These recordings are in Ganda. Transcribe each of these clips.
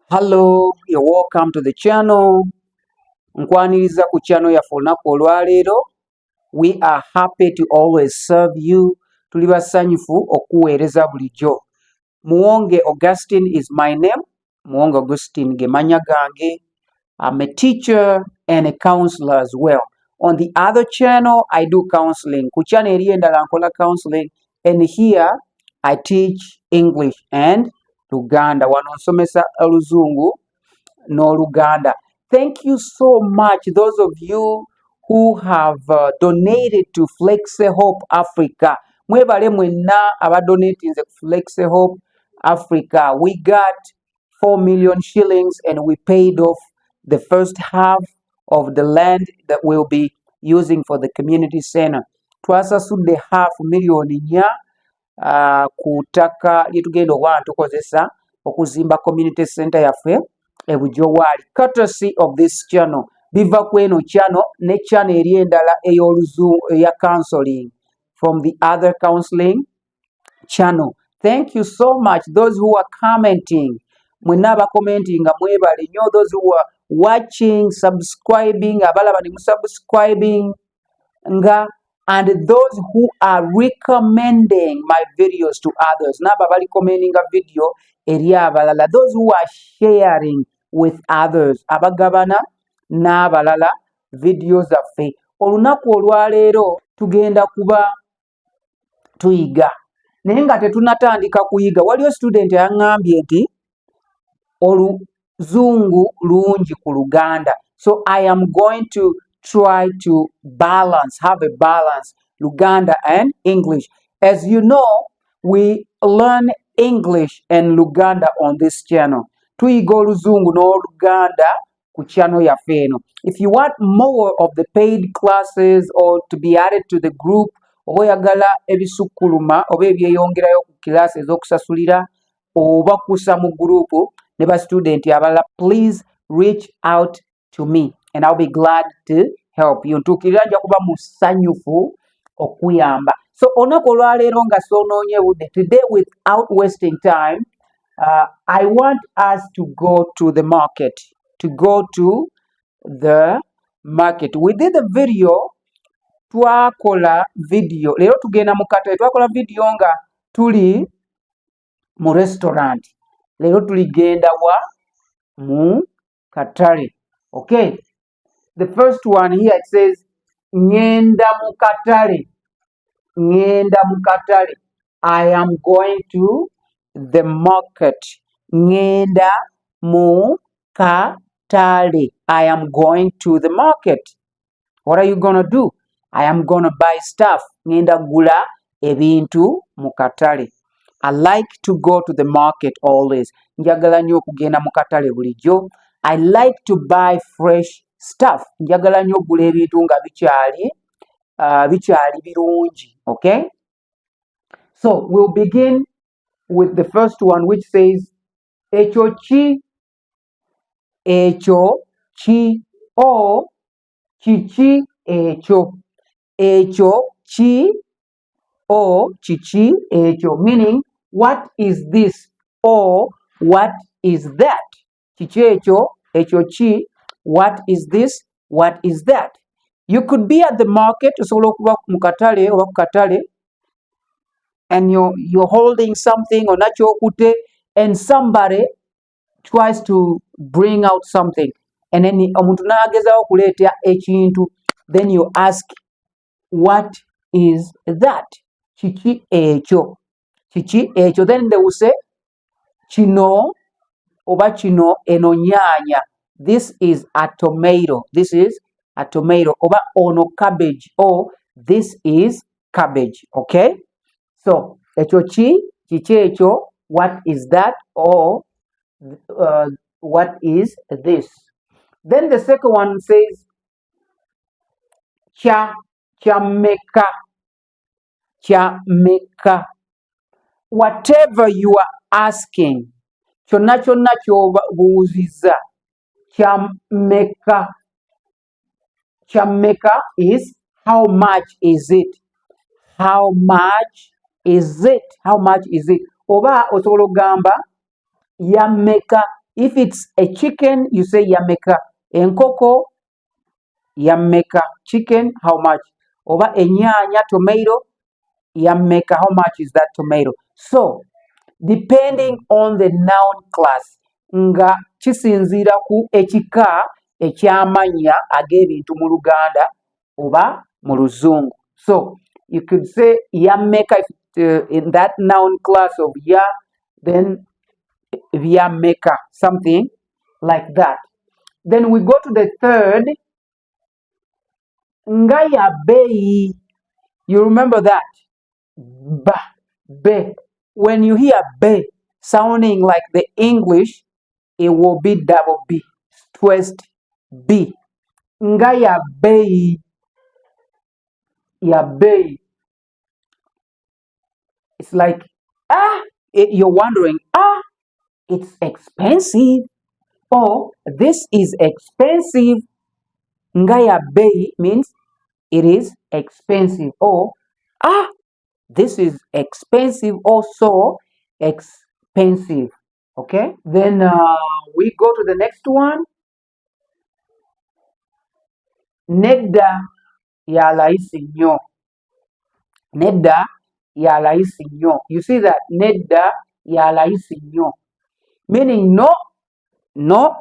Hello, you're welcome to the channel. Nkwaniriza ku channel yaffe olunaku olwaleero. We are happy to always serve you. Tuli basanyufu okuweereza bulijjo. Muwonge Augustine is my name. Muwonge Augustine ge mannya gange. I'm a teacher and a counselor as well. On the other channel, I do counseling. Ku channel eri endala nkola counseling, and here I teach English and Luganda. Wano nsomesa oluzungu no Luganda. Thank you so much, those of you who have donated to Flexyhope Africa. Mwebale mwenna abadonating to Flexyhope Africa. We got 4 million shillings and we paid off the first half of the land that we'll be using for the community center. Twasasudde $500,000 ku ttaka lye tugenda okuba tukozesa okuzimba community center yaffe ebujjowaali, courtesy of this channel. Biva kweno channel ne channel eri endala ey'oluzungu eya counseling from the other counseling channel. Thank you so much those who are commenting. Mwenna abakomenting nga mwebale nnyo, those who are watching, subscribing, abalaba ne musubscribing nga, and those who are recommending my videos to others. Naba bali commenting a video eri abalala, those who are sharing with others, abagabana n'abalala videos zaffe. Olunaku olwaleero tugenda kuba tuyiga, naye nga tetunatandika kuyiga. Waliwo student yaŋŋambye nti oluzungu lungi ku Luganda. So I am going to try to have a balance, Luganda and English. As you know, we learn English and Luganda on this channel. Tuyiga oluzungu n'oluganda ku channel yaffe eno. If you want more of the paid classes or to be added to the group, oba oyagala ebisukkuluma oba ebyeyongerayo ku class ez'okusasulira oba kussa mu group ne ba student abalala, please reach out to me and I'll be glad to help you. Ntuukirira nja kuba musanyufu okuyamba. So olunaku olwaleero nga soonoonye budde, today without wasting time, I want us to go to the market. We did a video, twakola video, leero tugenda mu katale, twakola video nga tuli mu restaurant. Leero tuligenda wa mu katale. Okay, the first one here it says ngenda mu katale. Ngenda mu katale. I am going to the market. Ngenda mu katale. I am going to the market. What are you gonna do? I am gonna buy stuff. Ngenda gula ebintu mu katale. I like to go to the market always. Njagala nnyo okugenda mu katale bulijjo. I like to buy fresh stuff. Njagala nnyo okugula ebintu nga bikyali birungi. Okay? So we'll begin with the first one, which says ekyo ki, ekyo ki, or kiki ekyo. Ekyo ki or kiki ekyo, meaning what is this or what is that. Kiki ekyo, ekyo ki, what is this, what is that. You could be at the market, osobola okuba mu katale oba ku katale, and you're holding something or nakyokutte, and somebody tries to bring out something, and then omuntu n'agezaho okuleeta ekintu, then you ask, what is that? Kiki ekyo, kiki ekyo. Then they will say, kino oba kino, eno nyaanya, this is a tomato, this is a tomato, oba ono cabbage, or this is cabbage. Okay, so ekyo ki, kiki ekyo, what is that, or what is this. Then the second one says kyameka, kyameka. Whatever you are asking, kyonna kyonna ky'obuuzizza, kyameka. Kyameka is how much is it? How much is it? How much is it? Oba osobola okugamba yammeka If it's a chicken, you say yameka. Enkoko, yameka. Chicken, how much? Oba enyanya, tomato, yameka. How much is that tomato? So, depending on the noun class, nga kisinziira ku ekika ekyamanya ag'ebintu mu Luganda oba mu Luzungu. So, you could say yameka in that noun class of ya, then yameka, something like that. Then we go to the third, nga ya bei. You remember that? Ba, be. When you hear be sounding like the English, it will be double B, stressed B. Nga ya bei. Ya bei. It's like, you're wondering, it's expensive. Or this is expensive. Nga ya bei means it is expensive. Or, this is expensive, also expensive. Okay, then we go to the next one. Nedda ya rahisi nnyo. Nedda ya rahisi nnyo. You see that? Nedda ya rahisi nnyo. Meaning no,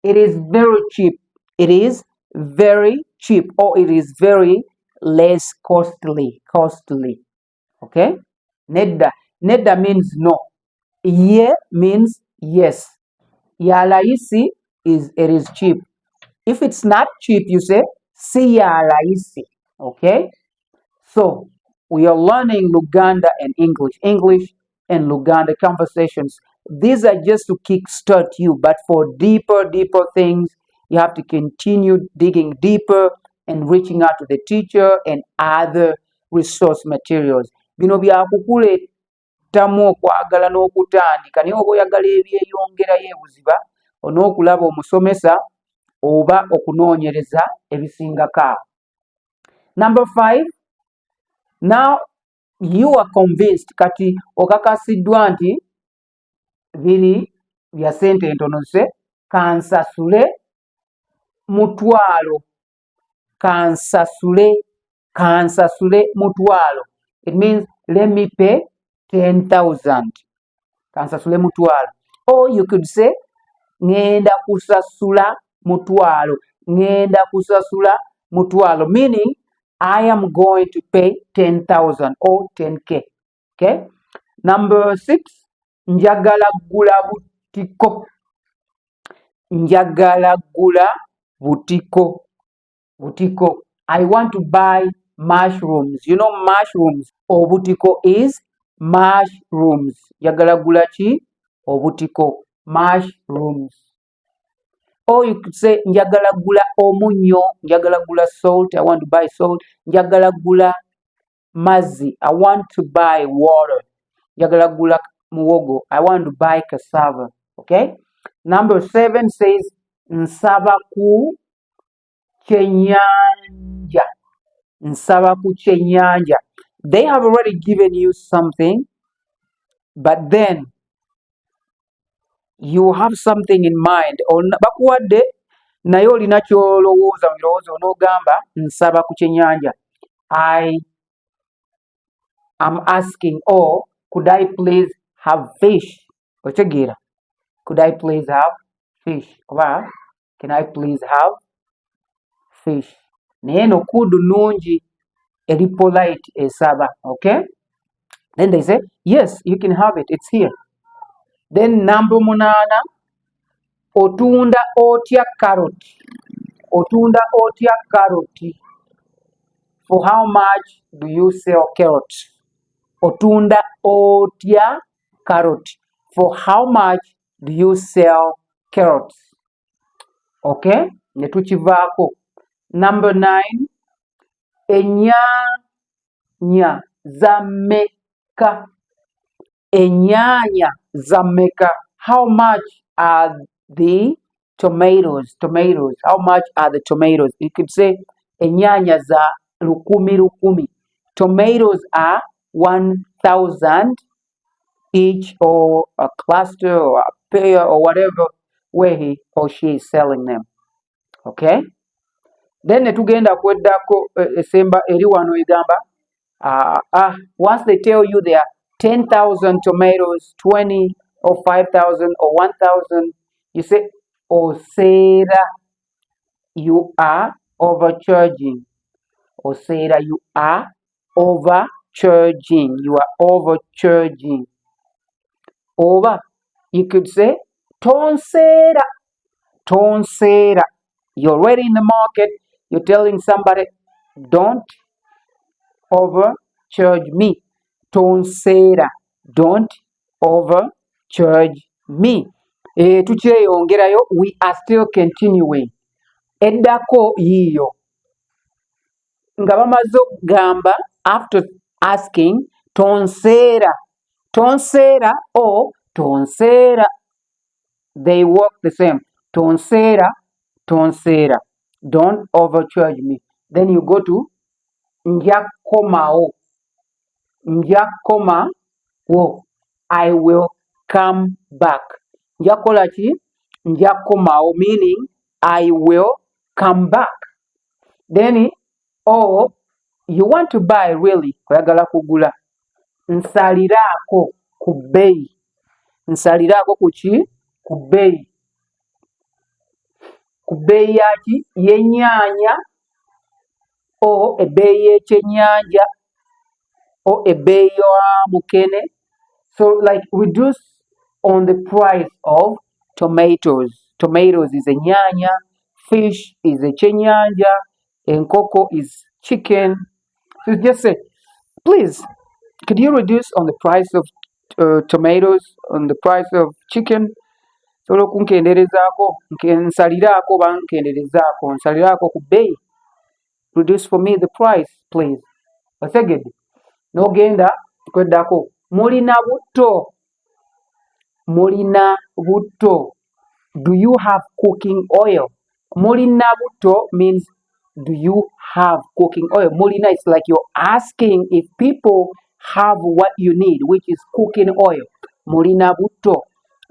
it is very cheap. It is very cheap, or it is very less costly. Okay? Nedda. Nedda means no. Ye means yes. Ya rahisi is it is cheap. If it's not cheap, you say si ya rahisi. Okay? So we are learning Luganda and English and Luganda conversations. These are just to kickstart you, but for deeper things, you have to continue digging deeper and reaching out to the teacher and other resource materials. Bino byakukuleetamu okwagala n'okutandika naye oba oyagala ebyeyongerayo ebuziba on'okulaba omusomesa oba okunoonyereza ebisingako awo. Number 5. Now you are convinced, kati okakasiddwa nti biri bya ssente entono ze. Kansasule mutwalo. Kansasule mutwalo. It means let me pay 10,000. Kansasule mutwalo. Or you could say ngenda kusasula mutwalo. Ngenda kusasula mutwalo, meaning I am going to pay 10,000 or 10K. Okay? Number 6, njagala gula butiko. Njagala gula butiko. Butiko. I want to buy mushrooms. You know mushrooms. Obutiko is mushrooms. Njagala gula ki? Obutiko. Mushrooms. Or you could say njagala gula omunyo, njagala gula salt, I want to buy salt. Njagala gula mazzi, I want to buy water. Njagala gula muwogo, I want to buy cassava. Okay? Number 7 says nsaba ku kyenyanja. Nsaba ku kyenyanja. They have already given you something, but then you have something in mind. Bakuwadde naye olina kyolowooza mu birowoozo n'ogamba nsaba ku kyenyanja. I am asking, or could I please have fish? Otegeera? Could I please have fish? Oba can I please have fish? Naye no kudu nungi eri polite esaba. Okay? Then they say, yes, you can have it. It's here. Then number 8, otunda otya carrot. Otunda otya carrot. For how much do you sell carrots? Otunda otya carrot. For how much do you sell carrots? Okay? Netukivaako. Number 9, ennyanya zammeka. Ennyanya zammeka. How much are the tomatoes? Tomatoes. How much are the tomatoes? You could say ennyanya za lukumi. Tomatoes are 1,000 each, or a cluster or a pair or whatever. where he or she is selling them. Okay, then netugenda kweddako esemba eri wano egamba once they tell you there are 10,000 tomatoes, 20 or 5,000 or 1,000, you say osera, you are overcharging. Osera, you are overcharging. You are overcharging. Over, you could say tonsera, tonsera. You're already in the market. You're telling somebody, don't overcharge me. Tonsera, don't overcharge me. Tukyeyongerayo, we are still continuing. Eddako yiyo. Nga bamaze okugamba after asking tonsera, tonsera or tonsera, they work the same. Tonsera, tonsera, don't overcharge me. Then you go to njakomao, njakomao, I will come back. Njakola ki? Njakomao, meaning I will come back. Then or you want to buy really, oyagala kugula, nsaliraako ku bbeeyi. Nsaliraako ku ki? Ku bbeeyi. Ku bbeeyi yaki? Y'ennyaanya o ebbeeyi y'ekyennyanja o ebbeeyi ya mukene. So like reduce on the price of tomatoes. Tomatoes is ennyaanya, fish is ekyennyanja, enkoko is chicken. So just say, please, could you reduce on the price of tomatoes, on the price of chicken? Sobola okunkenderezaako, nsaliraako oba nkenderezaako, nsaliraako ku bbeeyi. Reduce for me the price, please. Osegedde? N'ogenda kweddako. Mulina butto. Mulina butto. Do you have cooking oil? Mulina butto means do you have cooking oil? Mulina is like you're asking if people have what you need, which is cooking oil. Mulina butto.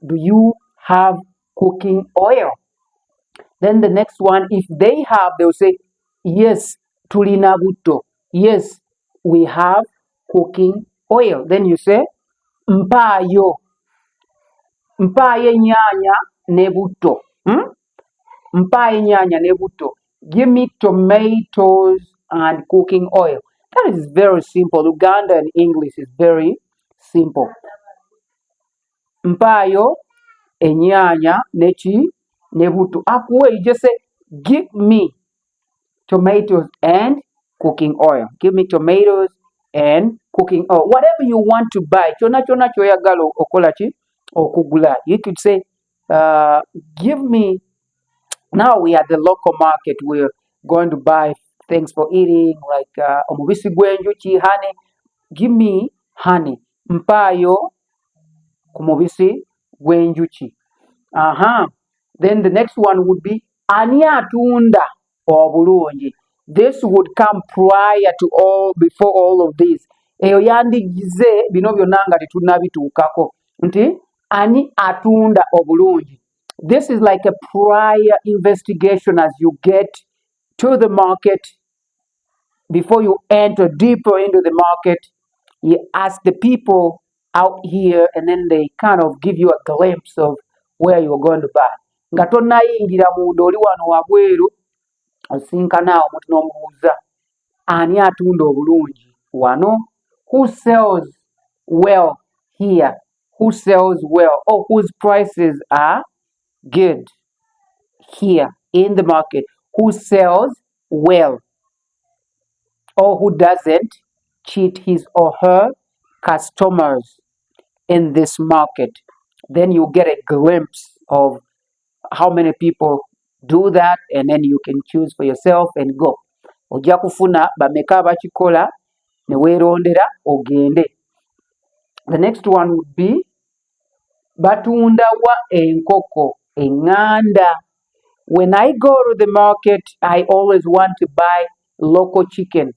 Do you have cooking oil? Then the next one, if they have, they'll say, yes, tulina butto. Yes, we have cooking oil. Then you say, mpaayo. Mpaayo ennyaanya ne butto. Mpaayo ennyaanya ne butto. Give me tomatoes and cooking oil. That is very simple. Luganda and English is very simple. Mpaayo ennyaanya ne butto. Akuwe, you just say, give me tomatoes and cooking oil. Give me tomatoes and cooking oil. Whatever you want to buy, kyonna kyoyagala okola ki? Okugula. You could say, give me, now we are at the local market, we're going to buy things for eating, like omubisi gw'enjuki, honey. Give me honey. Mpaayo ku mubisi gw'enjuki. Then the next one would be ani atunda obulungi. This would come prior to before all of this. Eyo yandigize bino byonna nga tetunnabituukako nti ani atunda obulungi. This is like a prior investigation as you get to the market. Before you enter deeper into the market, you ask the people out here and then they kind of give you a glimpse of where you're going to buy. Nga tonnayingira munda oli wano wabweru osinkana awo omuntu n'omubuuza ani atunda obulungi wano? Who sells well here? Who sells well? Or whose prices are good here in the market? Who sells well? Or who doesn't cheat his or her customers in this market? Then you get a glimpse of how many people do that, and then you can choose for yourself and go. Ojja kufuna bameka abakikola ne weerondera ogende. The next one would be batunda wa enkoko enganda. When I go to the market, I always want to buy local chicken.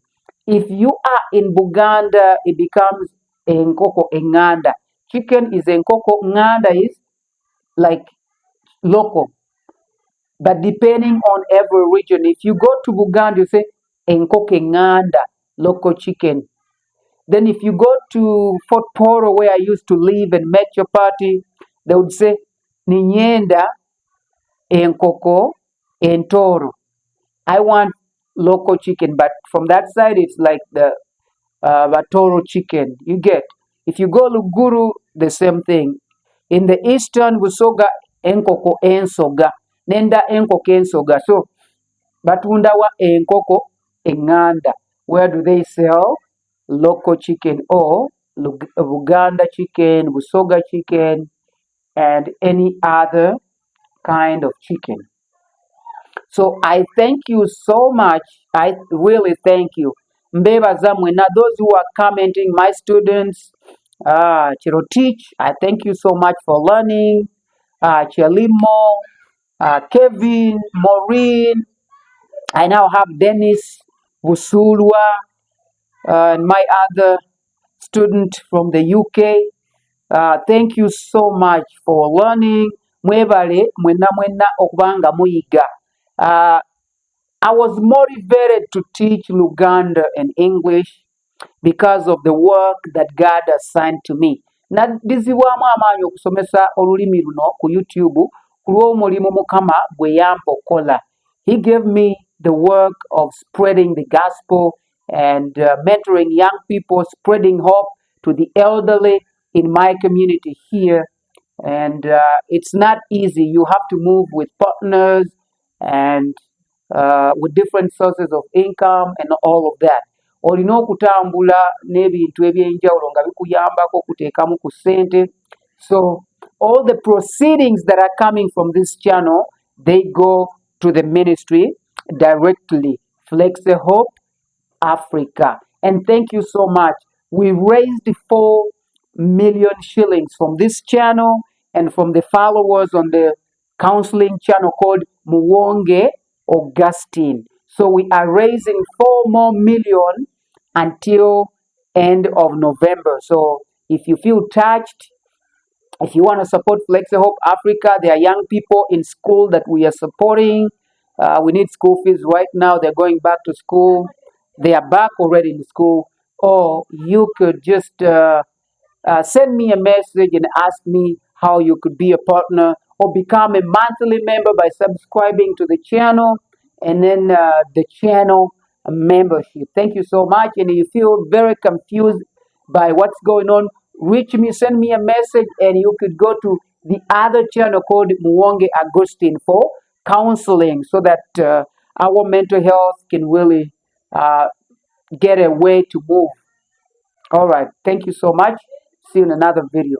If you are in Buganda, it becomes enkoko enganda. Chicken is enkoko, nganda is like local. But depending on every region, if you go to Luganda, you say enkoke nganda, local chicken. Then if you go to Fort Portal, where I used to live and met your party, they would say ninyenda enkoko entoro. I want local chicken, but from that side, it's like the Batoro chicken. You get. If you go Luguru, the same thing. In the eastern, Busoga enkoko ensoga. Nenda enkoko ensoga. So, batunda wa enkoko enganda. Where do they sell local chicken or Luganda chicken, Busoga chicken, and any other kind of chicken? So I thank you so much. I really thank you. Mbeba zamwe na those who are commenting, my students, Chiro Teach, I thank you so much for learning. Chelimo, Kevin, Maureen, I now have Dennis, Busulwa, and my other student from the UK. Thank you so much for learning. Mwebale, mwena mwena okubanga muyiga. I was motivated to teach Luganda and English because of the work that God assigned to me. Naddizibwamu amaanyi okusomesa olulimi luno ku YouTube ku lw'omulimu Mukama gwe yampa okukola. He gave me the work of spreading the gospel and mentoring young people, spreading hope to the elderly in my community here. And it's not easy. You have to move with partners and with different sources of income and all of that. Olina okutambula n'ebintu ebyenjawulo nga bikuyambako okuteekamu ku ssente. So all the proceedings that are coming from this channel, they go to the ministry directly, Flexyhope Africa. And thank you so much. We raised 4 million shillings from this channel and from the followers on the counseling channel called Muwonge Augustine. So we are raising 4 more million until end of November. So if you feel touched, if you want to support Flexyhope Africa, there are young people in school that we are supporting. We need school fees right now. They're going back to school. They are back already in school. Or you could just send me a message and ask me how you could be a partner or become a monthly member by subscribing to the channel and then the channel membership. Thank you so much. And if you feel very confused by what's going on, reach me, send me a message, and you could go to the other channel called Muwonge Augustine for counseling so that our mental health can really get a way to move. All right. Thank you so much. See you in another video.